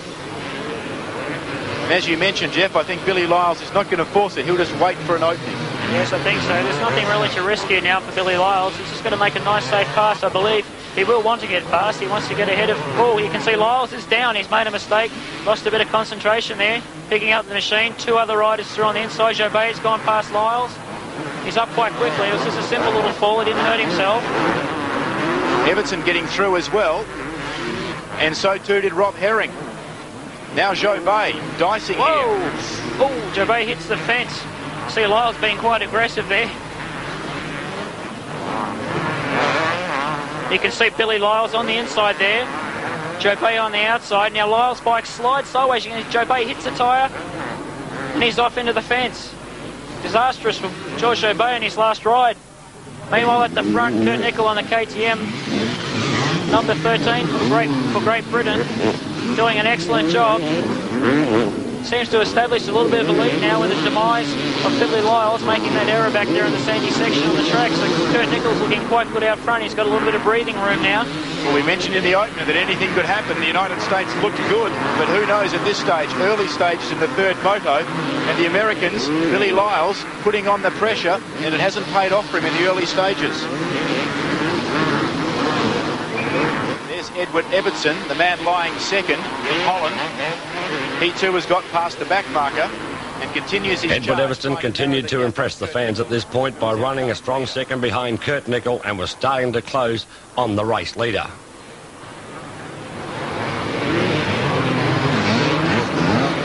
And as you mentioned, Jeff, I think Billy Lyles is not going to force it. He'll just wait for an opening. Yes, I think so. There's nothing really to risk here now for Billy Lyles. He's just going to make a nice, safe pass, I believe. He will want to get past. He wants to get ahead of... Oh, you can see Lyles is down. He's made a mistake. Lost a bit of concentration there. Picking up the machine. Two other riders through on the inside. Jobet's gone past Lyles. He's up quite quickly. It was just a simple little fall. He didn't hurt himself. Everton getting through as well. And so too did Rob Herring. Now Jobet dicing here. Oh, Jobet hits the fence. See Lyles being quite aggressive there. You can see Billy Lyles on the inside there. Jobet on the outside. Now Lyles' bike slides sideways. Jobet hits the tyre and he's off into the fence. Disastrous for George Jobet in his last ride. Meanwhile at the front, Kurt Nichol on the KTM, number 13 for Great Britain, doing an excellent job. Seems to establish a little bit of a lead now with the demise of Billy Lyles, making that error back there in the sandy section of the track. So Kurt Nichols looking quite good out front. He's got a little bit of breathing room now. Well, we mentioned in the opener that anything could happen. The United States looked good, but who knows at this stage, early stages in the third moto, and the Americans, Billy Lyles, putting on the pressure, and it hasn't paid off for him in the early stages. There's Edward Evertson, the man lying second in Holland. He too has got past the back marker and continues his Edward Everton continued to impress the fans at this point by running a strong second behind Kurt Nichol and was starting to close on the race leader.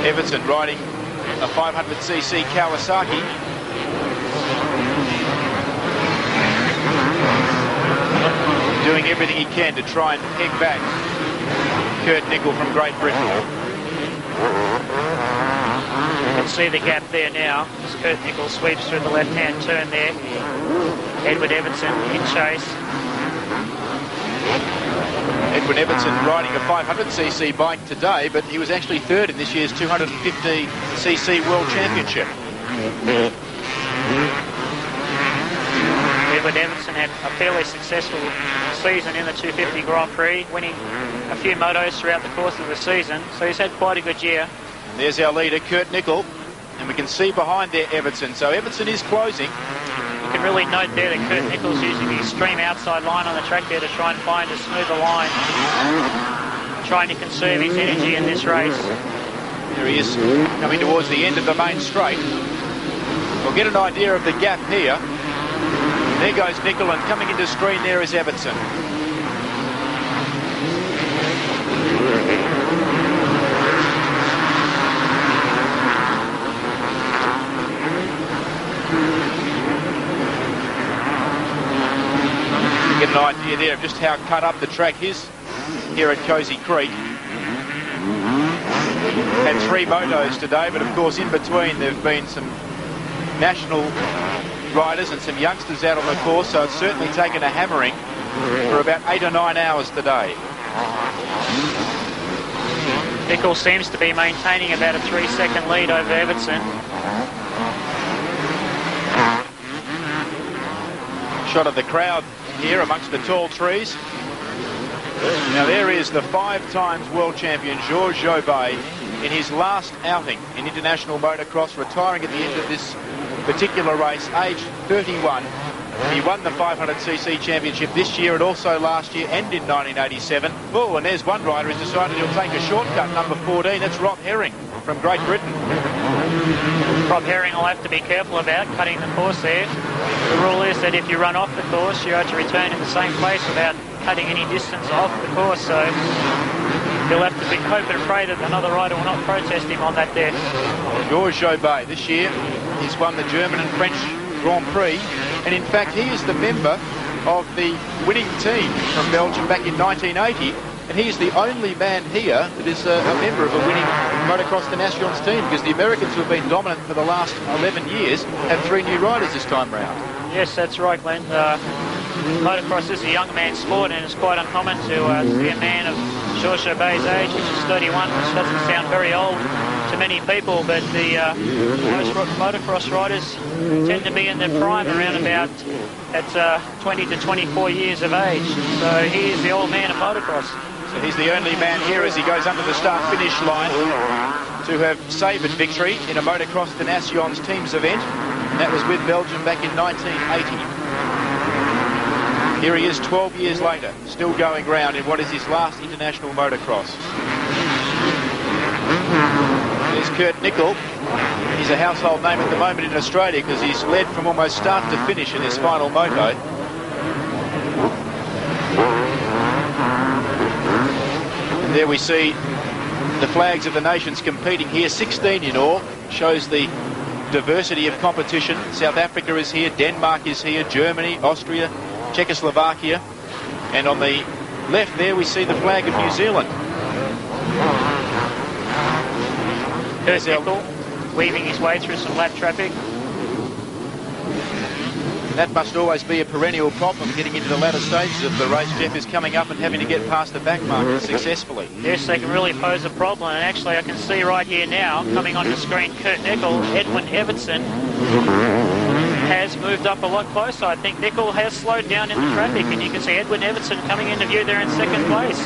Everton riding a 500cc Kawasaki. Doing everything he can to try and peg back Kurt Nichol from Great Britain. You can see the gap there now as Kurt Nichol sweeps through the left-hand turn there. Edward Everton in chase. Edward Everton riding a 500cc bike today, but he was actually third in this year's 250cc World Championship. Edward Everton had a fairly successful season in the 250 Grand Prix, winning a few motos throughout the course of the season, so he's had quite a good year. There's our leader, Kurt Nichol, and we can see behind there Everton. So Everton is closing. You can really note there that Kurt Nichols using the extreme outside line on the track there to try and find a smoother line, trying to conserve his energy in this race. There he is, coming towards the end of the main straight. We'll get an idea of the gap here. There goes Nichol, and coming into screen there is Everton. Get an idea there of just how cut up the track is here at Cozy Creek. Had 3 motos today, but of course in between there have been some national riders and some youngsters out on the course, so it's certainly taken a hammering for about 8 or 9 hours today. Nichol seems to be maintaining about a 3-second lead over Everton. Shot of the crowd here amongst the tall trees. Now there is the 5 times world champion Georges Jobet in his last outing in international motocross, retiring at the end of this particular race, aged 31. He won the 500cc championship this year and also last year and in 1987. Oh, and there's one rider who's decided he'll take a shortcut, number 14. That's Rob Herring from Great Britain. Rob Herring will have to be careful about cutting the course there. The rule is that if you run off the course, you are to return in the same place without cutting any distance off the course. So he'll have to hope and pray that another rider will not protest him on that there. Georges Jobet this year, he's won the German and French Grand Prix, and in fact he is the member of the winning team from Belgium back in 1980 And he's the only man here that is a member of a winning Motocross de Nations team, because the Americans who have been dominant for the last 11 years have 3 new riders this time round. Yes, that's right, Glenn. Motocross is a young man's sport, and it's quite uncommon to see a man of Georges Chauvet's age, which is 31, which doesn't sound very old to many people, but most motocross riders tend to be in their prime around about at 20 to 24 years of age. So he is the old man of motocross. So he's the only man here as he goes under the start-finish line to have savoured victory in a Motocross de Nations teams event. And that was with Belgium back in 1980. Here he is 12 years later, still going round in what is his last international motocross. There's Kurt Nickel. He's a household name at the moment in Australia because he's led from almost start to finish in his final moto. And there we see the flags of the nations competing here, 16 in all, shows the diversity of competition. South Africa is here, Denmark is here, Germany, Austria, Czechoslovakia, and on the left there we see the flag of New Zealand. Kurt Nickel weaving his way through some lap traffic. That must always be a perennial problem getting into the latter stages of the race. Jeff is coming up and having to get past the back marker successfully. Yes, they can really pose a problem, and actually I can see right here now, coming on the screen, Kurt Nickel, Edwin Evertson has moved up a lot closer. I think Nickel has slowed down in the traffic, and you can see Edwin Evertson coming into view there in second place.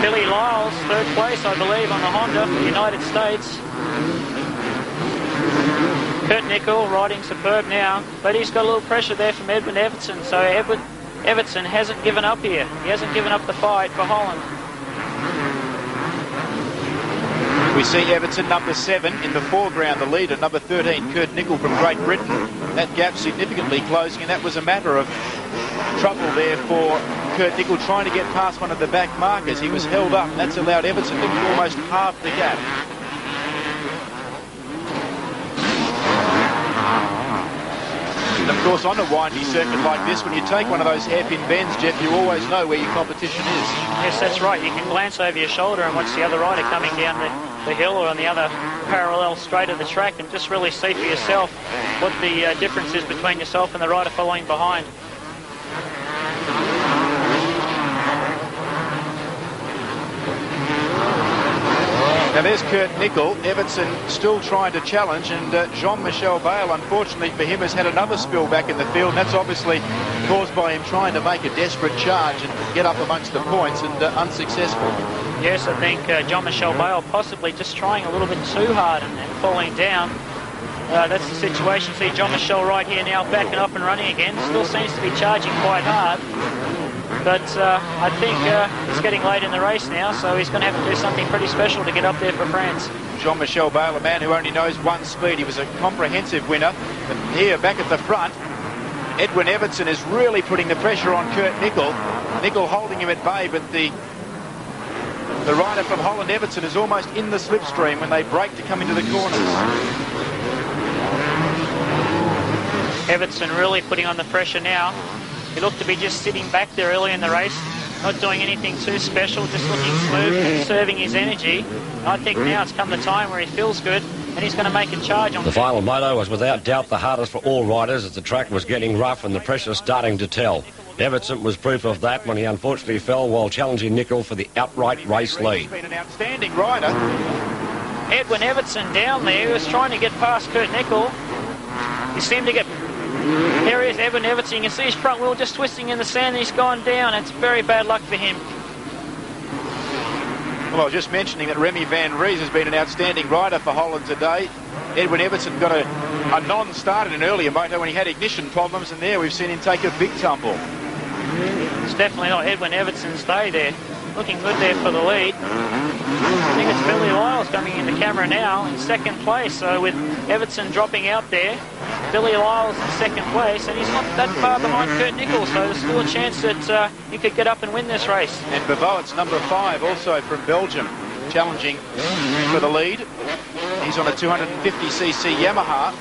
Billy Lyles, third place, I believe, on the Honda for the United States. Kurt Nickel riding superb now, but he's got a little pressure there from Edwin Evertson, so Edwin Evertson hasn't given up here. He hasn't given up the fight for Holland. We see Evertson, number 7, in the foreground, the leader, number 13, Kurt Nickel from Great Britain. That gap significantly closing, and that was a matter of trouble there for Kurt Nickel trying to get past one of the back markers. He was held up, and that's allowed Evertson to almost halve the gap. And of course, on a windy circuit like this, when you take one of those hairpin bends, Jeff, you always know where your competition is. Yes, that's right. You can glance over your shoulder and watch the other rider coming down the hill or on the other parallel straight of the track, and just really see for yourself what the difference is between yourself and the rider following behind. Now there's Kurt Nickel. Evertson still trying to challenge, and Jean-Michel Bale, unfortunately for him, has had another spill back in the field, and that's obviously caused by him trying to make a desperate charge and get up amongst the points, and unsuccessful. Yes, I think Jean-Michel Bale possibly just trying a little bit too hard and falling down. That's the situation. See Jean-Michel right here now backing up and running again. Still seems to be charging quite hard. But I think it's getting late in the race now, so he's going to have to do something pretty special to get up there for France. Jean-Michel Bale, a man who only knows one speed. He was a comprehensive winner. But here, back at the front, Edwin Evertson is really putting the pressure on Kurt Nickel. Nickel holding him at bay, but the rider from Holland, Evertson, is almost in the slipstream when they break to come into the corners. Evertson really putting on the pressure now. He looked to be just sitting back there early in the race, not doing anything too special, just looking smooth, conserving his energy. And I think now it's come the time where he feels good, and he's going to make a charge on. The final moto was without doubt the hardest for all riders, as the track was getting rough and the pressure starting to tell. Evertson was proof of that when he unfortunately fell while challenging Nickel for the outright race lead. He's been an outstanding rider. Edwin Evertson down there, he was trying to get past Kurt Nickel. He seemed to get... Here he is, Edwin Evertson. You can see his front wheel just twisting in the sand, and he's gone down. It's very bad luck for him. Well, I was just mentioning that Remy van Ries has been an outstanding rider for Holland today. Edwin Evertson got a non-start in an earlier moto when he had ignition problems, and there we've seen him take a big tumble. It's definitely not Edwin Evertson's day there. Looking good there for the lead. I think it's Billy Lyles coming in the camera now in second place. So with Evertson dropping out there, Billy Lyles in second place, and he's not that far behind Kurt Nickel, so there's still a chance that he could get up and win this race. And Bavoit's number 5, also from Belgium, challenging for the lead. He's on a 250cc Yamaha.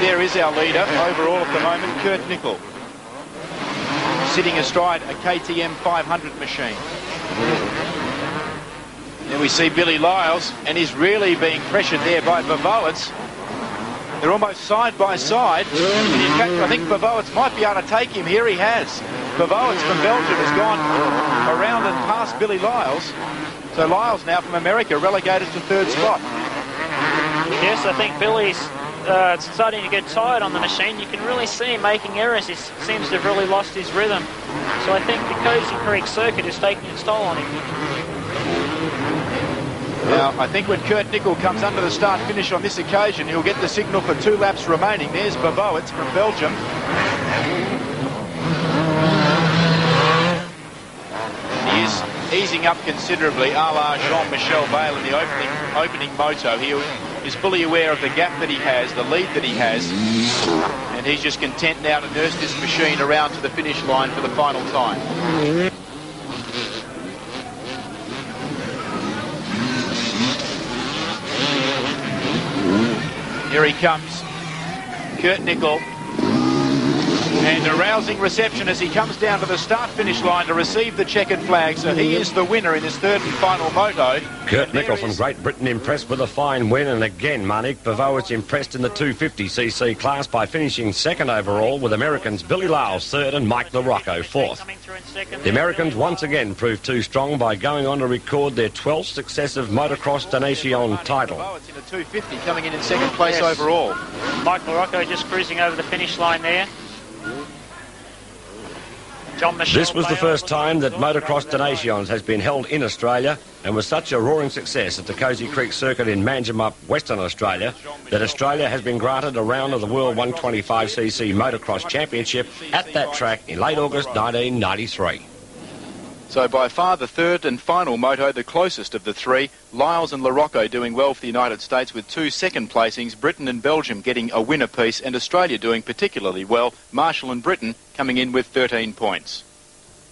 There is our leader overall at the moment, Kurt Nickel. sitting astride a KTM 500 machine. Then we see Billy Lyles, and he's really being pressured there by Bavowitz. They're almost side by side. And in fact, I think Bavowitz might be able to take him. Here he has. Bavowitz from Belgium has gone around and past Billy Lyles. So Lyles now from America relegated to third spot. Yes, I think Billy's starting to get tired on the machine. You can really see him making errors. He seems to have really lost his rhythm. So I think the Cozy Creek circuit is taking its toll on him. Now, I think when Kurt Nickel comes under the start-finish on this occasion, he'll get the signal for 2 laps remaining. There's Bavowitz from Belgium. He is easing up considerably, a la Jean-Michel Bayle in the opening moto. He is fully aware of the gap that he has, the lead that he has, and he's just content now to nurse this machine around to the finish line for the final time. Here he comes, Kurt Nickel, and a rousing reception as he comes down to the start-finish line to receive the checkered flag. So he is the winner in his third and final moto. Kurt Nickel from Great Britain impressed with a fine win, and again Monique Bavowitz impressed in the 250cc class by finishing second overall, with Americans Billy Lyles third and Mike LaRocco fourth. The Americans once again proved too strong by going on to record their 12th successive Motocross Donation title. Bavowitz in a 250 coming in second place overall. Mike LaRocco just cruising over the finish line there. This was the first time that Motocross Donations has been held in Australia, and was such a roaring success at the Cozy Creek circuit in Manjimup, Western Australia, that Australia has been granted a round of the World 125cc Motocross Championship at that track in late August 1993. So by far the third and final moto, the closest of the three. Lyles and LaRocco doing well for the United States with 2 second placings, Britain and Belgium getting a win apiece, and Australia doing particularly well, Marshall and Britain coming in with 13 points.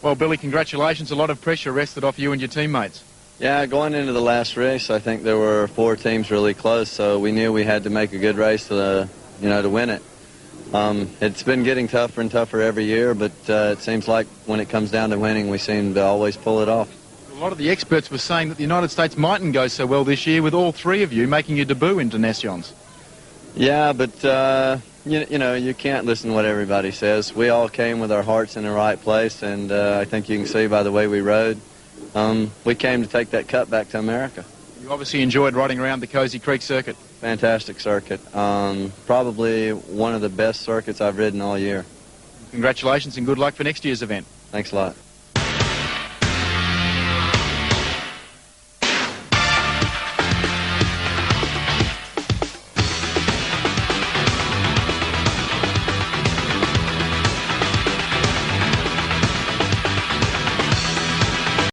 Well, Billy, congratulations. A lot of pressure rested off you and your teammates. Yeah, going into the last race, I think there were 4 teams really close, so we knew we had to make a good race to win it. It's been getting tougher and tougher every year, but it seems like when it comes down to winning, we seem to always pull it off. A lot of the experts were saying that the United States mightn't go so well this year, with all 3 of you making your debut in Donations. Yeah, but you can't listen to what everybody says. We all came with our hearts in the right place, and I think you can see by the way we rode, we came to take that cut back to America. You obviously enjoyed riding around the Cozy Creek circuit. Fantastic circuit. Probably one of the best circuits I've ridden all year. Congratulations and good luck for next year's event. Thanks a lot.